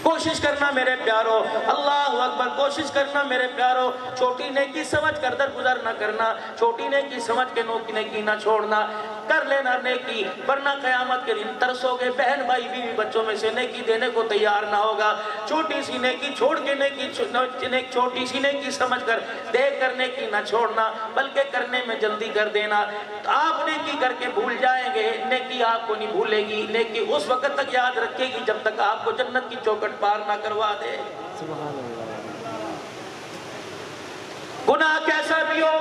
کوشش کرنا میرے پیارو، اللہ اکبر، کوشش کرنا میرے پیارو، چھوٹی نیکی سمجھ کر درگزر نہ کرنا، چھوٹی نیکی سمجھ کے نیکی نہ چھوڑنا، کر لینا نیکی، ورنہ قیامت کے دن ترسو گے، بہن بھائی بیوی بچوں میں سے نیکی دینے کو تیار نہ ہوگا۔ چھوٹی سی نیکی چھوڑ کے چھوٹی سی نیکی سمجھ کر دیکھ کر نیکی نہ چھوڑنا، بلکہ کرنے میں جلدی کر دینا۔ آپ نیکی کر کے بھول جائیں گے، نیکی آپ کو نہیں بھولے گی، نیکی اس وقت تک یاد رکھے گی جب تک آپ کو جنت کی چوکھٹ پار نہ کروا دے۔ گناہ کیسا بھی ہو،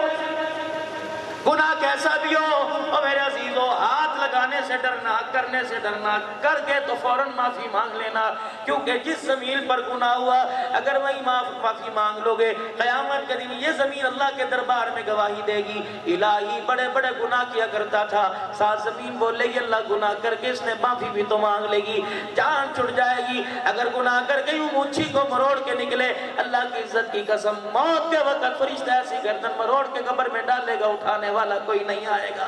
گناہ کیسا بھی ہو، اور میرے عزیزو، ہاتھ لگانے سے ڈرنا، کرنے سے ڈرنا، کر کے تو فوراً معافی مانگ لینا، کیونکہ جس زمین پر گناہ ہوا اگر وہی معافی مانگ لو گے، قیامت کے دن یہ زمین اللہ کے دربار میں گواہی دے گی، الہی بڑے بڑے گناہ کیا کرتا تھا، ساتھ زمین بولے گی اللہ گناہ کر کے اس نے معافی بھی تو مانگ لے گی، جان چھڑ جائے گی۔ اگر گناہ کر کے یوں مونچھی کو مروڑ کے نکلے، اللہ کی عزت کی قسم، موت کے وقت فرشتہ ایسی گردن مروڑ کے قبر میں ڈالے گا، اٹھانے والا کوئی نہیں آئے گا۔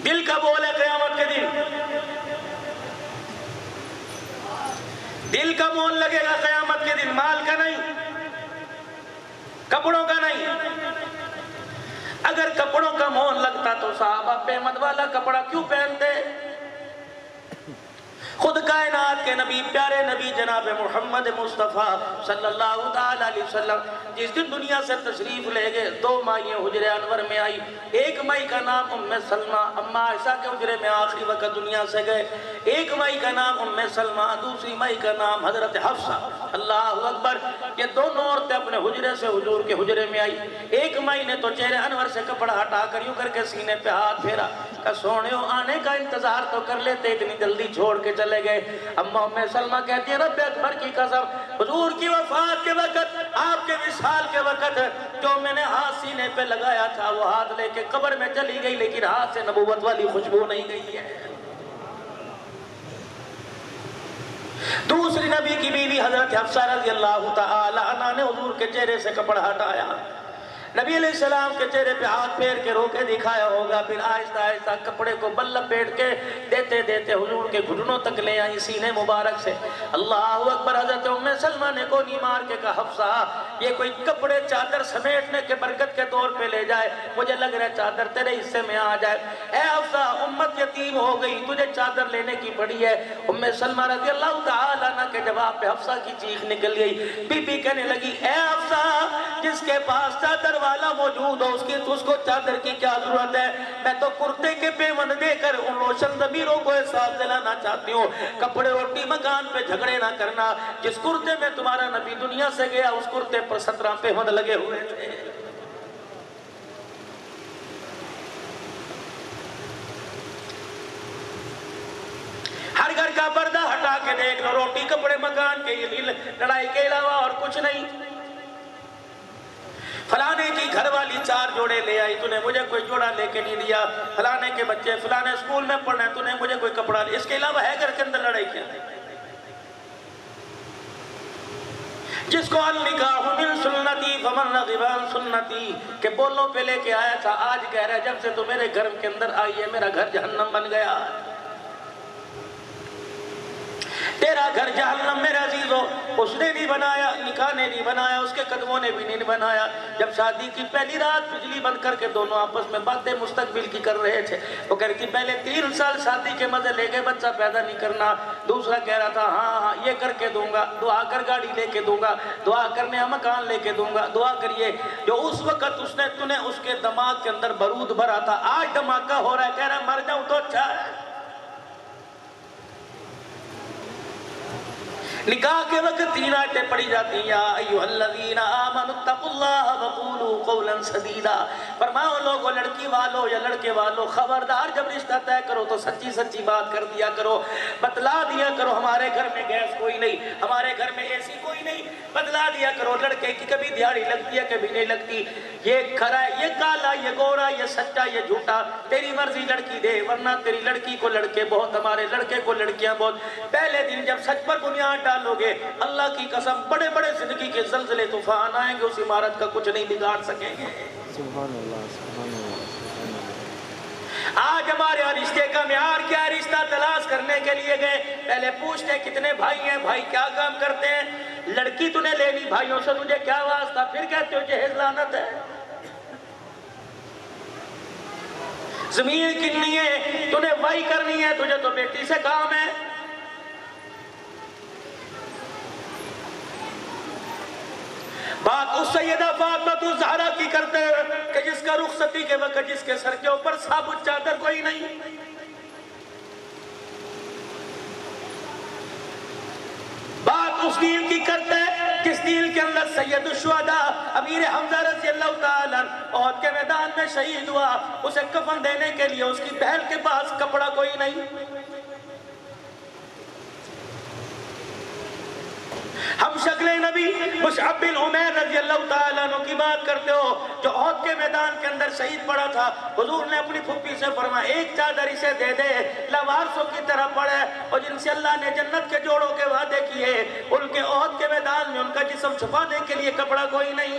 دل کا بول ہے قیامت کے دن، دل کا مول لگے گا قیامت کے دن، مال کا نہیں، کپڑوں کا نہیں۔ اگر کپڑوں کا مول لگتا تو صحابہ پیمد والا کپڑا کیوں پہنتے؟ خود کائنات کے نبی، پیارے نبی جناب محمد مصطفیٰ صلی اللہ علیہ وسلم جس دن دنیا سے تشریف لے گئے، دو مائیں حجرے انور میں آئی، ایک مائی کا نام ام سلمہ، اما عائشہ کے حجرے میں آخری وقت دنیا سے گئے، ایک مائی کا نام ام سلمہ، دوسری مائی کا نام حضرت حفصہ، اللہ اکبر۔ یہ دونوں عورتیں اپنے حجرے سے حضور کے حجرے میں آئی، ایک مائی نے تو چہرے انور سے کپڑا ہٹا کر یوں کر کے سینے پہ ہاتھ پھیرا کہ سونیوں آنے کا انتظار تو کر لیتے، اتنی جلدی چھوڑ کے چلے گئے۔ اما ام سلمہ کہتی ہے رب اکبر کی قسم، حضور کی وفات کے وقت، آپ کے وصال کے وقت جو میں نے ہاتھ سینے پہ لگایا تھا وہ ہاتھ لے کے قبر میں چلی گئی، لیکن ہاتھ سے نبوت والی خوشبو نہیں گئی ہے۔ دوسری نبی کی بیوی حضرت حفصہ رضی اللہ تعالی عنہا نے حضور کے چہرے سے کپڑا ہٹایا، نبی علیہ السلام کے چہرے پہ ہاتھ پھیر کے رو کے دکھایا ہوگا، پھر آہستہ آہستہ کپڑے کو بل لپیٹ کے دیتے دیتے حضور کے گھٹنوں تک لے آئی سینے مبارک سے۔ اللہ اکبر۔ حضرت ام سلمہ نے گونی مار کے کہا حفصہ یہ کوئی کپڑے چادر سمیٹنے کے برکت کے طور پہ لے جائے، مجھے لگ رہا ہے چادر تیرے حصے میں آ جائے۔ اے حفصہ امت یتیم ہو گئی، تجھے چادر لینے کی پڑی ہے۔ ام سلمہ رضی اللہ تعالیٰ عنہ کے جواب پہ حفصہ کی چیخ نکل گئی، بی بی کہنے لگی اے حفصہ جس کے پاس چادر والا موجود ہو اس کو چادر کی کیا ضرورت ہے؟ میں تو کرتے کے پیوند دے کر ان روشن ضمیروں کو احساس دلانا چاہتی ہوں، کپڑے روٹی مکان پہ جھگڑے نہ کرنا، جس کرتے میں تمہارا نبی دنیا سے گیا اس کرتے پر 17 پیوند لگے ہوئے تھے۔ ہر گھر کا پردہ ہٹا کے دیکھ لو، روٹی کپڑے مکان کے لڑائی کے علاوہ اور کچھ نہیں۔ فلانے کی گھر والی 4 جوڑے لے آئی، تو نے مجھے کوئی جوڑا لے کے نہیں دیا، فلانے کے بچے فلانے اسکول میں پڑھنا ہے، تو نے مجھے کوئی کپڑا لے، اس کے علاوہ ہے گھر کے اندر لڑائی کیا؟ جس کو النکاح من سنتی فمن رغب عن سنتی کہ بولوں پہ لے کے آیا تھا، آج کہہ رہا ہے جب سے تو میرے گھر کے اندر آئی ہے میرا گھر جہنم بن گیا۔ تیرا گھر جہنم میرے عزیزو، اس نے نہیں بنایا، نکاح نے نہیں بنایا، اس کے قدموں نے بھی نہیں بنایا۔ جب شادی کی پہلی رات بجلی بند کر کے دونوں آپس میں باتیں مستقبل کی کر رہے تھے، وہ کہہ رہی تھی پہلے 3 سال شادی کے مزے لے کے بچہ پیدا نہیں کرنا، دوسرا کہہ رہا تھا ہاں یہ کر کے دوں گا، دعا کر گاڑی لے کے دوں گا، دعا کرنے مکان لے کے دوں گا، دعا کریے۔ جو اس وقت اس نے اس کے دماغ کے اندر بارود بھرا تھا، آج دھماکہ ہو رہا ہے، کہہ رہا ہے مر جاؤں تو اچھا ہے۔ نکاح کے وقت 3 آیتیں پڑھی جاتی ہیں، یا ایھا الذین آمنوا اتقوا اللہ وقولوا قولا سدیدا، فرماؤ لوگو لڑکی والو یا لڑکے والو خبردار جب رشتہ طے کرو تو سچی سچی بات کر دیا کرو، بتلا دیا کرو ہمارے گھر میں گیس کوئی نہیں، ہمارے گھر میں اے سی کوئی نہیں، بتلا دیا کرو لڑکے کی کبھی دیہڑی لگتی ہے کبھی نہیں لگتی، یہ کھرا یہ کالا یہ گورا یہ سچا یہ جھوٹا، تیری مرضی لڑکی دے ورنہ تیری لڑکی کو لڑکے بہت ہمارے لڑکے کو لڑکیاں بہت۔ پہلے دن جب سچ پر بنیاد ڈالو گے اللہ کی قسم بڑے بڑے زندگی کے زلزلے طوفان آئیں گے، اس عمارت کا کچھ نہیں بگاڑ سکیں گے۔ سبحان اللہ سبحان اللہ۔ آج ہمارے یہاں رشتے کا معیار کیا ہے؟ رشتہ تلاش کرنے کے لیے گئے، پہلے پوچھتے کتنے بھائی ہیں، بھائی کیا کام کرتے ہیں، لڑکی تو نے لینی، بھائیوں سے تجھے کیا واسطہ، پھر کہتے ہو جہیز لعنت ہے، زمین کنی ہے تو نے وائی کرنی ہے، تجھے تو بیٹی سے کام ہے۔ بات اس سیدہ فاطمہ الزہرا کی کرتے ہیں کہ جس کا رخصتی کے وقت جس کے سر کے اوپر ثابت چادر کوئی نہیں، بات اس دین کی کرتے ہیں جس دین کے اندر سید الشہداء امیر حمزہ رضی اللہ تعالیٰ احد کے میدان میں شہید ہوا، اسے کفن دینے کے لیے اس کی بہن کے پاس کپڑا کوئی نہیں۔ ہم شکل نبی مصعب بن عمیر رضی اللہ تعالیٰ عنہ کی بات کرتے ہو جو احد کے میدان کے اندر شہید پڑا تھا، حضور نے اپنی پھپھی سے فرمایا ایک چادر اسے دے دے، لاوارثوں کی طرح پڑے، اور جن سے اللہ نے جنت کے جوڑوں کے وعدے کیے ان کے احد کے میدان میں ان کا جسم چھپانے کے لیے کپڑا کوئی نہیں۔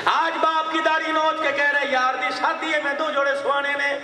آج باپ کی داڑھی نوچ کے کہہ رہے یار دی شادی ہے میں دو جوڑے سوانے نے،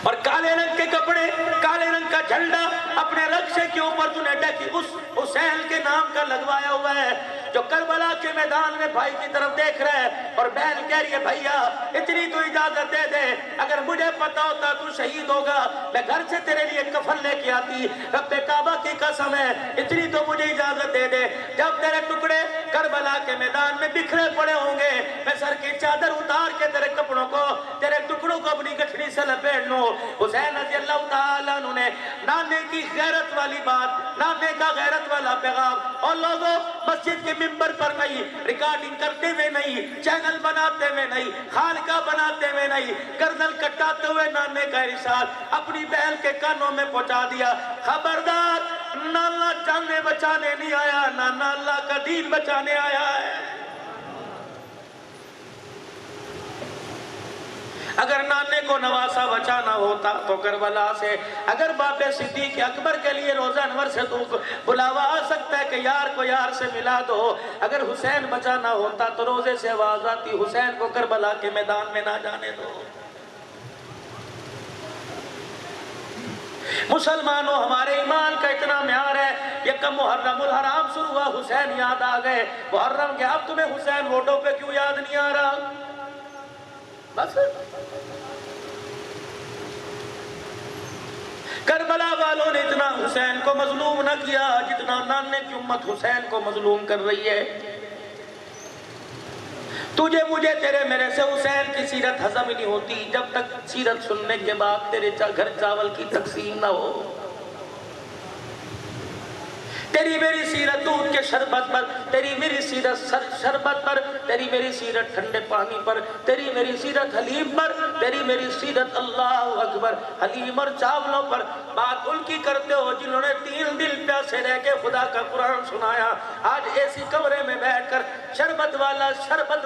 اور کالے رنگ کے کپڑے، کالے رنگ کا جھنڈا اپنے رقشے کے اوپر تو نے ڈکی اس حسین کے نام کا لگوایا ہوا ہے جو کربلا کے میدان میں بھائی کی طرف دیکھ رہا ہے، اور بہن کہہ رہی ہے بھائیا اتنی تو اجازت دے دے، اگر مجھے پتا ہوتا تو شہید ہوگا میں گھر سے تیرے لیے کفن لے کے آتی، رب کعبہ کی قسم ہے اتنی تو مجھے اجازت دے دے، جب تیرے ٹکڑے کربلا کے میدان میں بکھرے پڑے ہوں گے میں سر کی چادر اتار کے تیرے کپڑوں کو، تیرے ٹکڑوں کو اپنی گٹھڑی سے لپیٹ لوں۔ حسین رضی اللہ تعالیٰ عنہ نے نانے کی غیرت والی بات، نانے کا غیرت والا پیغام، اور لوگوں مسجد کے ممبر پر نہیں، ریکارڈنگ کرتے ہوئے نہیں، چینل بناتے ہوئے نہیں، خانقاہ بناتے ہوئے نہیں، گردن کٹاتے ہوئے نانے کا ارشاد اپنی بہن کے کانوں میں پہنچا دیا، خبردار نانا جانے بچانے نہیں آیا، نانا اللہ کا دین بچانے آیا ہے۔ اگر نانے کو نواسا بچانا ہوتا تو کربلا سے، اگر باپ صدیق اکبر کے لیے روزہ انور سے تو بلاوا آ سکتا ہے کہ یار کو یار سے ملا دو، اگر حسین بچانا ہوتا تو روزے سے آواز آتی حسین کو کربلا کے میدان میں نہ جانے دو۔ مسلمانوں ہمارے ایمان کا اتنا معیار ہے، یکم محرم الحرام شروع ہوا حسین یاد آ گئے، محرم کے اب تمہیں حسین ووٹوں پہ کیوں یاد نہیں آ رہا؟ بس کربلا والوں نے اتنا حسین کو مظلوم نہ کیا جتنا نانے کی امت حسین کو مظلوم کر رہی ہے۔ تجھے مجھے تیرے میرے سے حسین کی سیرت ہضم نہیں ہوتی جب تک سیرت سننے کے بعد تیرے گھر چاول کی تقسیم نہ ہو۔ تیری میری سیرت دودھ کے شربت پر، تیری میری سیرت شربت پر، تیری میری سیرت ٹھنڈے پانی پر، تیری میری سیرت حلیم پر، تیری میری سیرت اللہ اکبر حلیم اور چاولوں پر۔ بات ان کی کرتے ہو جنہوں نے 3 دن پیاسے رہ کے خدا کا قرآن سنایا، آج ایسی کمرے میں بیٹھ کر شربت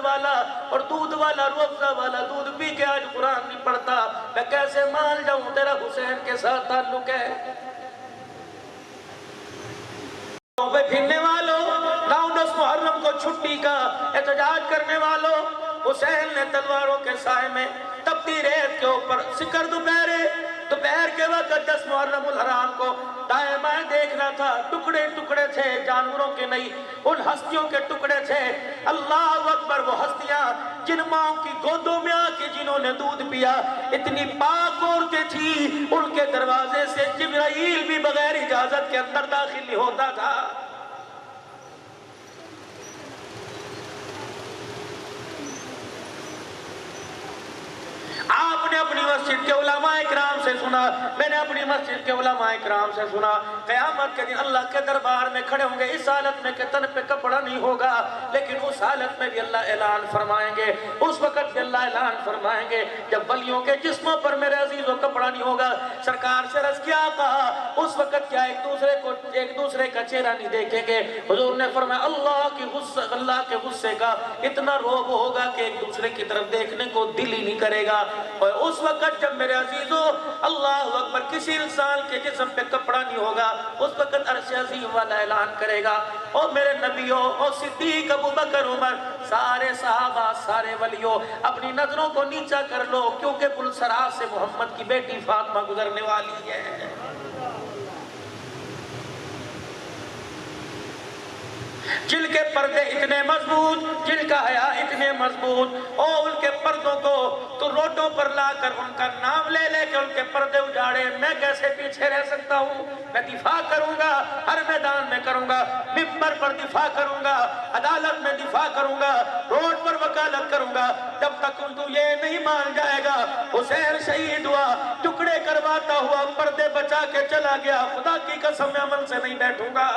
والا اور دودھ والا روزہ والا دودھ پی کے آج قرآن نہیں پڑھتا، میں کیسے مان جاؤں تیرا حسین کے ساتھ تعلق ہے؟ پہ پھرنے والوں، 9-10 محرم کو چھٹی کا احتجاج کرنے والوں، حسین نے تلواروں کے سائے میں تپتی ریت کے اوپر سکر دوپہر کے وقت 10 محرم الحرام کو دائیں بائیں دیکھنا تھا، ٹکڑے ٹکڑے تھے جانوروں کے نہیں، ان ہستیوں کے ٹکڑے تھے۔ اللہ اکبر، وہ ہستیاں جن ماں کی گودوں میں آ کے جنہوں نے دودھ پیا، اتنی پاک عورتیں تھی ان کے دروازے سے جبرائیل بھی بغیر اجازت کے اندر داخل نہیں ہوتا تھا۔ آپ نے اپنی مسجد کے علماء اکرام سے سنا، میں نے اپنی مسجد کے علماء اکرام سے سنا، قیامت کے دن اللہ کے دربار میں کھڑے ہوں گے اس حالت میں کہ تن پہ کپڑا نہیں ہوگا، لیکن اس حالت میں بھی اللہ اعلان فرمائیں گے، اس وقت بھی اللہ اعلان فرمائیں گے جب ولیوں کے جسموں پر میرے عزیزوں کپڑا نہیں ہوگا۔ سرکار سے عرض کیا کہا، اس وقت کیا ایک دوسرے کا چہرہ نہیں دیکھیں گے؟ حضور نے فرمایا اللہ کے غصے کا اتنا روب ہوگا کہ ایک دوسرے کی طرف دیکھنے کو دل ہی نہیں کرے گا۔ اور اس وقت جب میرے عزیزو اللہ اکبر کسی انسان کے جسم پہ کپڑا نہیں ہوگا، اس وقت عرش عظیم والا اعلان کرے گا، او میرے نبیوں، او صدیق، ابو بکر، عمر، سارے صحابہ، سارے ولیوں، اپنی نظروں کو نیچا کر لو، کیونکہ پلسرا سے محمد کی بیٹی فاطمہ گزرنے والی ہے۔ جن کے پردے اتنے مضبوط، جن کا حیا اتنے مضبوط، ان کے پردوں کو تو روڈوں پر لا کر ان کا نام لے لے کے ان کے پردے اجاڑے، میں کیسے پیچھے رہ سکتا ہوں؟ میں دفاع کروں گا، ہر میدان میں کروں گا، ممبر پر دفاع کروں گا، عدالت میں دفاع کروں گا، روڈ پر وکالت کروں گا، جب تک تو یہ نہیں مان جائے گا حسین شہید ہوا، ٹکڑے کرواتا ہوا پردے بچا کے چلا گیا، خدا کی قسم میں عمل سے نہیں بیٹھوں گا۔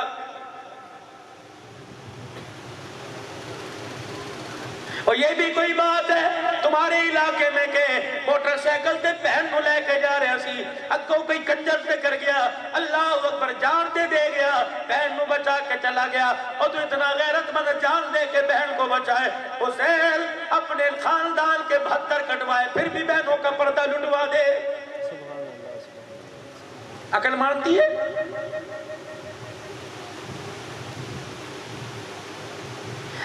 اور یہ بھی کوئی بات ہے تمہارے علاقے میں کہ موٹر سائیکل تے بہن کو لے کے جا رہے سی، اگوں کوئی کنجر تے کر گیا، اللہ اکبر جان دے گیا، بہن کو بچا کے چلا گیا، اور تو اتنا غیرت مند جان دے کے بہن کو بچائے۔ حسین اپنے خاندان کے 72 کٹوائے، پھر بھی بہنوں کا پردہ لٹوا دے۔ عقل مانتی ہے؟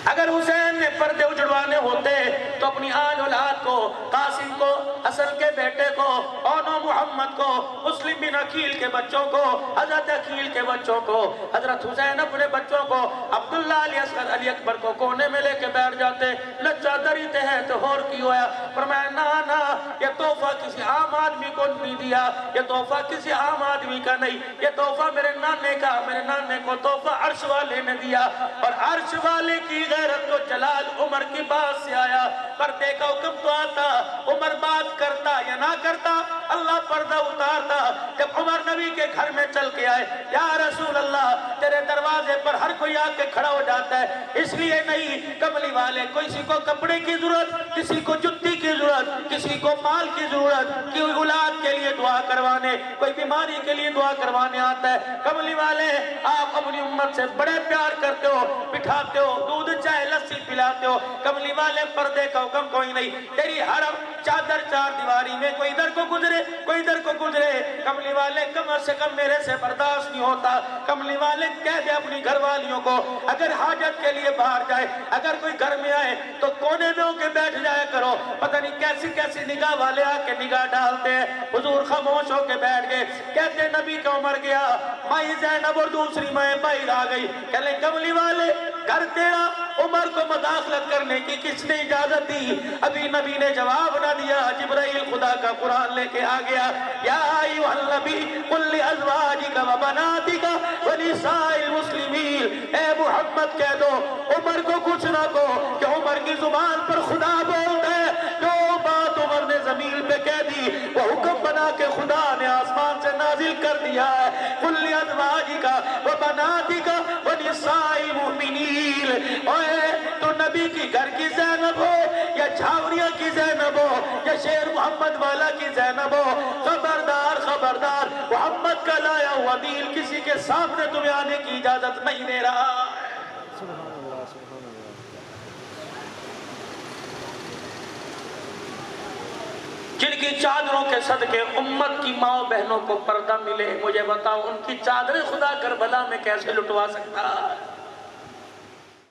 اگر حسین نے پردے اجڑوانے ہوتے تو اپنی آل اولاد کو، قاسم کو، حسن کے بیٹے کو، اونو محمد کو، مسلم بن عقیل کے بچوں کو، حضرت عقیل کے بچوں کو، حضرت حسین اپنے بچوں کو، عبداللہ علی اصغر علی اکبر کو کونے میں لے کے بیٹھ جاتے، لچہ دری تے ہے تو ہور کی ہویا، فرمایا نا یہ تحفہ کسی عام آدمی کو نہیں دیا، یہ تحفہ کسی عام آدمی کا نہیں، یہ تحفہ میرے نانے کا، میرے نانے کو تحفہ عرش والے نے دیا، اور عرش والے کی غیرت و جلال عمر کی بات سے آیا۔ پردے کا حکم تو آتا، عمر بات کرتا یا نہ کرتا، اللہ پردہ اتارتا۔ جب عمر نبی کے گھر میں چل کے آئے، یا رسول اللہ تیرے دروازے پر ہر کوئی آ کے کھڑا ہو جاتا ہے، اس لیے نہیں کملی والے، کسی کو کپڑے کی ضرورت، کسی کو جتی کی ضرورت، کسی کو مال کی ضرورت، کوئی اولاد کے لیے دعا کروانے، کوئی بیماری کے لیے دعا کروانے آتا ہے، کملی والے آپ اپنی امت سے بڑے پیار کرتے ہو، بٹھاتے ہو، دودھ چائے لسی پلاتے ہو، کملی والے پردے کا حکم کوئی نہیں، تیری حرم چادر چار دیواری میں کوئی ادھر کو گزرے کوئی ادھر کو گزرے، کملی والے کم سے کم میرے سے برداشت نہیں ہوتا۔ کملی والے کہہ دے اپنی گھر والیوں کو اگر حاجت کے لیے باہر جائے، اگر کوئی گھر میں آئے تو کونے میں ہو کے بیٹھ جایا کرو، پتہ نہیں کیسی کیسی نگاہ والے آ کے نگاہ ڈالتے ہیں۔ حضور خاموش ہو کے بیٹھ گئے، کہتے نبی کا عمر گیا، مائی زینب اور دوسری مائی باہر آ گئی، کہلے کملی والے گھر تیرا، عمر کو مداخلت کرنے کی کس نے اجازت دی؟ ابھی نبی نے جواب نہ دیا، جبرائیل خدا کا قرآن لے کے آ گیا، یا ایھا النبی قل لازواجک و بناتک و نساء المسلمین، اے محمد کہہ دو عمر کو کچھ نہ کہو، کہ عمر کی زبان پر خدا بولتا ہے، جو بات عمر نے زمین پہ کہہ دی وہ حکم بنا کے خدا نے آسمان سے نازل کر دیا ہے۔ قل لازواجک و بناتک و نساء المؤمنین، اوے تو نبی کی گھر کی زینب ہو یا جھاوریہ کی زینب ہو یا شیر محمد والا کی زینب ہو، خبردار خبردار، محمد کا لایا ہوا دین کسی کے سامنے تمہیں آنے کی اجازت نہیں دے رہا۔ جن کی چادروں کے صدقے امت کی ماں بہنوں کو پردہ ملے، مجھے بتاؤ ان کی چادریں خدا کربلا میں کیسے لٹوا سکتا ہے؟